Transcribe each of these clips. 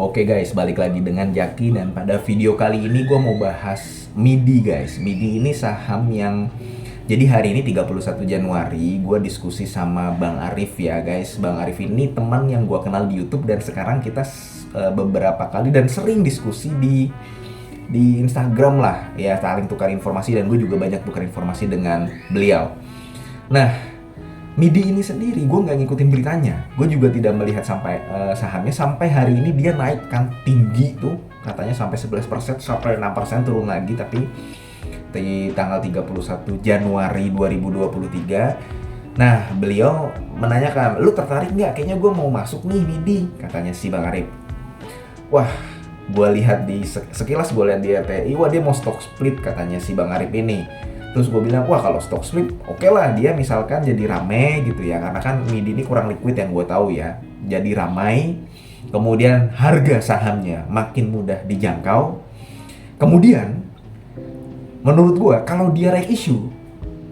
Oke guys, balik lagi dengan Jaki dan pada video kali ini gue mau bahas MIDI guys. MIDI ini saham yang jadi hari ini 31 Januari gue diskusi sama Bang Arif ya guys. Bang Arif ini teman yang gue kenal di YouTube dan sekarang kita beberapa kali dan sering diskusi di Instagram lah ya, saling tukar informasi dan gue juga banyak tukar informasi dengan beliau. Nah, MIDI ini sendiri gue nggak ngikutin beritanya, gue juga tidak melihat sampai sahamnya sampai hari ini dia naik kan tinggi tuh, katanya sampai 11% sampai 6% turun lagi, tapi di tanggal 31 Januari 2023. Nah, beliau menanyakan, lu tertarik nggak? Kayaknya gue mau masuk nih MIDI, katanya si Bang Arif. Wah, gue lihat di sekilas gue lihat di RTI, wah dia mau stock split katanya si Bang Arif ini. Terus gue bilang, wah kalau stock split oke lah, dia misalkan jadi rame gitu ya, karena kan MIDI ini kurang liquid yang gue tahu ya, jadi ramai, kemudian harga sahamnya makin mudah dijangkau. Kemudian menurut gue kalau dia right issue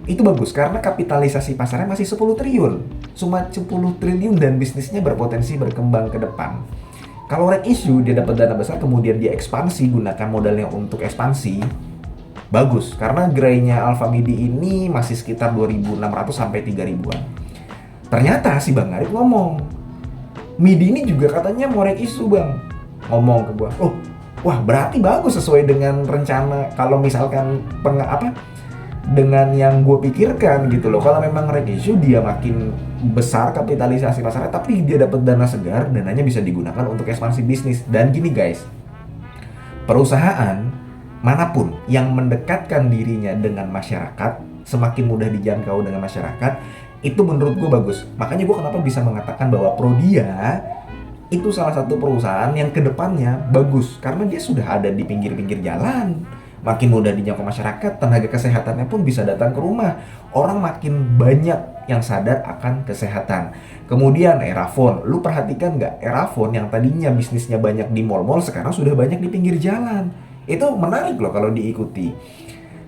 itu bagus karena kapitalisasi pasarnya masih 10 triliun, cuma 10 triliun dan bisnisnya berpotensi berkembang ke depan. Kalau right issue dia dapat dana besar kemudian dia ekspansi, gunakan modalnya untuk ekspansi, bagus, karena grey-nya Alpha MIDI ini masih sekitar 2.600 sampai 3.000-an. Ternyata si Bang Arif ngomong, MIDI ini juga katanya mau right issue bang. Ngomong ke gua, oh, wah berarti bagus sesuai dengan rencana kalau misalkan dengan yang gue pikirkan gitu loh. Kalau memang right issue dia makin besar kapitalisasi pasarnya, tapi dia dapat dana segar, dananya bisa digunakan untuk ekspansi bisnis. Dan gini guys, perusahaan manapun yang mendekatkan dirinya dengan masyarakat, semakin mudah dijangkau dengan masyarakat, itu menurut gue bagus. Makanya gue kenapa bisa mengatakan bahwa Prodia itu salah satu perusahaan yang kedepannya bagus, karena dia sudah ada di pinggir-pinggir jalan, makin mudah dijangkau masyarakat, tenaga kesehatannya pun bisa datang ke rumah, orang makin banyak yang sadar akan kesehatan. Kemudian Erafone, lu perhatikan nggak, Erafone yang tadinya bisnisnya banyak di mall-mall sekarang sudah banyak di pinggir jalan. Itu menarik loh kalau diikuti.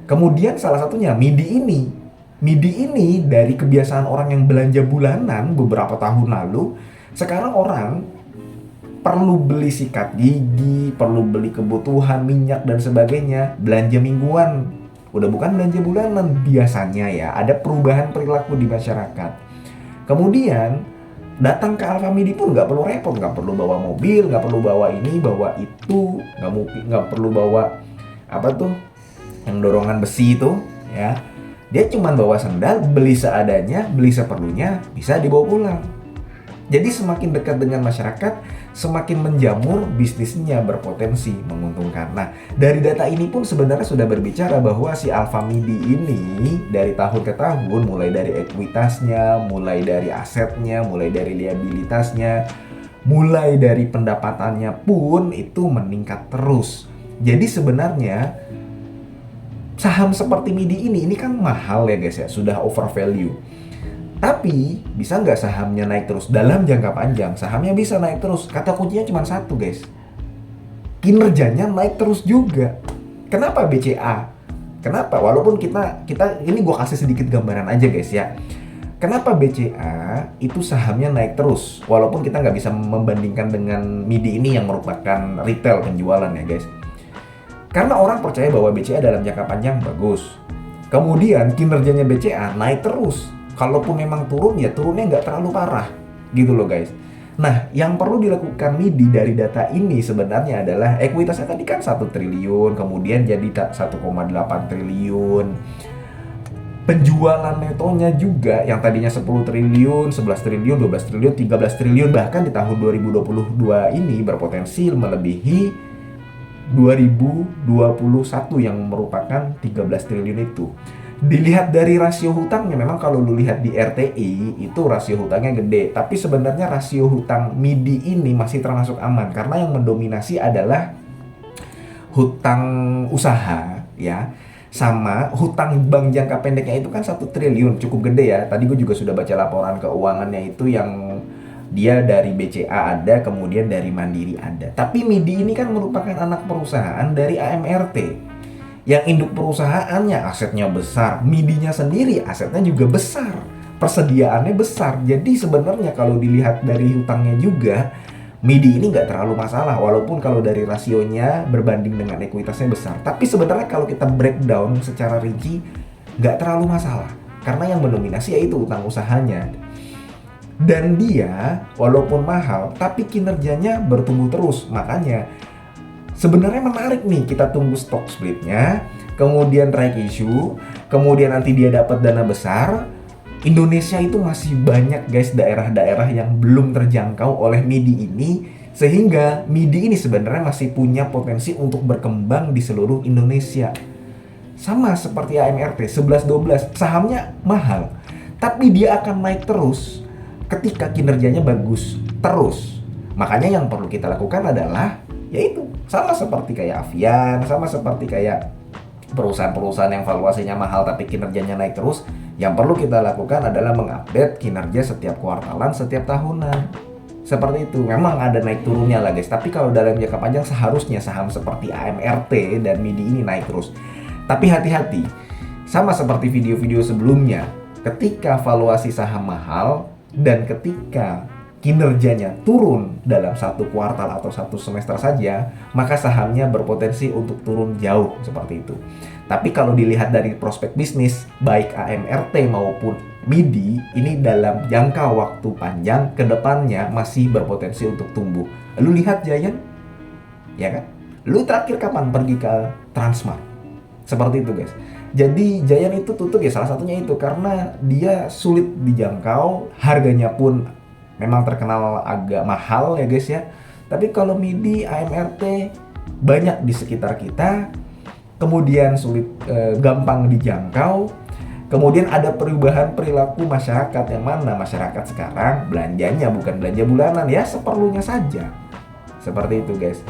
Kemudian salah satunya MIDI ini. MIDI ini dari kebiasaan orang yang belanja bulanan beberapa tahun lalu, sekarang orang perlu beli sikat gigi, perlu beli kebutuhan minyak dan sebagainya, belanja mingguan. Udah bukan belanja bulanan biasanya ya, ada perubahan perilaku di masyarakat. Kemudian datang ke Alpha MIDI pun nggak perlu repot, nggak perlu bawa mobil, nggak perlu bawa ini, bawa itu, nggak perlu bawa apa tuh yang dorongan besi itu ya. Dia cuma bawa sendal, beli seadanya, beli seperlunya, bisa dibawa pulang. Jadi semakin dekat dengan masyarakat, semakin menjamur, bisnisnya berpotensi menguntungkan. Nah, dari data ini pun sebenarnya sudah berbicara bahwa si Alpha MIDI ini dari tahun ke tahun, mulai dari ekuitasnya, mulai dari asetnya, mulai dari liabilitasnya, mulai dari pendapatannya pun itu meningkat terus. Jadi sebenarnya saham seperti MIDI ini kan mahal ya guys ya, sudah overvalue. Tapi bisa nggak sahamnya naik terus dalam jangka panjang? Sahamnya bisa naik terus. Kata kuncinya cuma satu guys, kinerjanya naik terus juga. Kenapa BCA? Kenapa? Walaupun kita ini gue kasih sedikit gambaran aja guys ya. Kenapa BCA itu sahamnya naik terus? Walaupun kita nggak bisa membandingkan dengan MIDI ini yang merupakan retail penjualan ya guys. Karena orang percaya bahwa BCA dalam jangka panjang bagus. Kemudian kinerjanya BCA naik terus. Kalaupun memang turun ya turunnya nggak terlalu parah gitu loh guys. Nah, yang perlu dilakukan MIDI dari data ini sebenarnya adalah ekuitasnya tadi kan 1 triliun, kemudian jadi 1,8 triliun. Penjualan netonya juga yang tadinya 10 triliun, 11 triliun, 12 triliun, 13 triliun, bahkan di tahun 2022 ini berpotensi melebihi 2021 yang merupakan 13 triliun itu. Dilihat dari rasio hutangnya, memang kalau lu lihat di RTI itu rasio hutangnya gede, tapi sebenarnya rasio hutang MIDI ini masih termasuk aman karena yang mendominasi adalah hutang usaha ya, sama hutang bank jangka pendeknya itu kan 1 triliun, cukup gede ya. Tadi gue juga sudah baca laporan keuangannya itu yang dia dari BCA ada, kemudian dari Mandiri ada. Tapi MIDI ini kan merupakan anak perusahaan dari AMRT. Yang induk perusahaannya asetnya besar, MIDI-nya sendiri asetnya juga besar, persediaannya besar. Jadi sebenarnya kalau dilihat dari hutangnya juga MIDI ini nggak terlalu masalah, walaupun kalau dari rasionya berbanding dengan ekuitasnya besar. Tapi sebenarnya kalau kita breakdown secara rinci, nggak terlalu masalah. Karena yang mendominasi yaitu utang usahanya. Dan dia, walaupun mahal, tapi kinerjanya bertumbuh terus. Makanya, sebenarnya menarik nih, kita tunggu stock splitnya, kemudian right issue, kemudian nanti dia dapat dana besar. Indonesia itu masih banyak guys daerah-daerah yang belum terjangkau oleh MIDI ini, sehingga MIDI ini sebenarnya masih punya potensi untuk berkembang di seluruh Indonesia. Sama seperti AMRT 11-12, sahamnya mahal, tapi dia akan naik terus ketika kinerjanya bagus terus. Makanya yang perlu kita lakukan adalah yaitu sama seperti kayak Avian, sama seperti kayak perusahaan-perusahaan yang valuasinya mahal tapi kinerjanya naik terus. Yang perlu kita lakukan adalah mengupdate kinerja setiap kuartalan, setiap tahunan. Seperti itu. Memang ada naik turunnya lah guys, tapi kalau dalam jangka panjang seharusnya saham seperti AMRT dan MIDI ini naik terus. Tapi hati-hati, sama seperti video-video sebelumnya, ketika valuasi saham mahal dan ketika kinerjanya turun dalam satu kuartal atau satu semester saja, maka sahamnya berpotensi untuk turun jauh seperti itu. Tapi kalau dilihat dari prospek bisnis, baik AMRT maupun MIDI, ini dalam jangka waktu panjang ke depannya masih berpotensi untuk tumbuh. Lu lihat Giant, ya kan? Lu terakhir kapan pergi ke Transmart? Seperti itu guys. Jadi Giant itu tutup ya salah satunya itu karena dia sulit dijangkau, harganya pun memang terkenal agak mahal ya guys ya. Tapi kalau MIDI, AMRT banyak di sekitar kita, kemudian sulit gampang dijangkau. Kemudian ada perubahan perilaku masyarakat, yang mana masyarakat sekarang belanjanya bukan belanja bulanan ya, seperlunya saja. Seperti itu guys.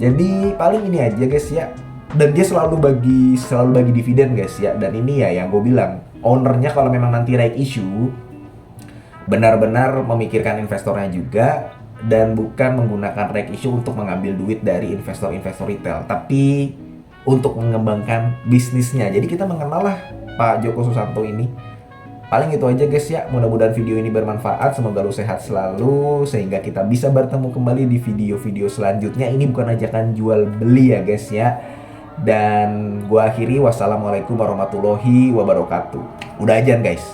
Jadi paling ini aja guys ya. Dan dia selalu bagi dividen guys ya. Dan ini ya yang gue bilang, ownernya kalau memang nanti right issue, benar-benar memikirkan investornya juga dan bukan menggunakan right issue untuk mengambil duit dari investor-investor retail, tapi untuk mengembangkan bisnisnya. Jadi kita mengenal lah Pak Joko Susanto ini. Paling itu aja guys ya. Mudah-mudahan video ini bermanfaat. Semoga lu sehat selalu sehingga kita bisa bertemu kembali di video-video selanjutnya. Ini bukan ajakan jual beli ya guys ya. Dan gua akhiri, wassalamualaikum warahmatullahi wabarakatuh. Udah ajan guys.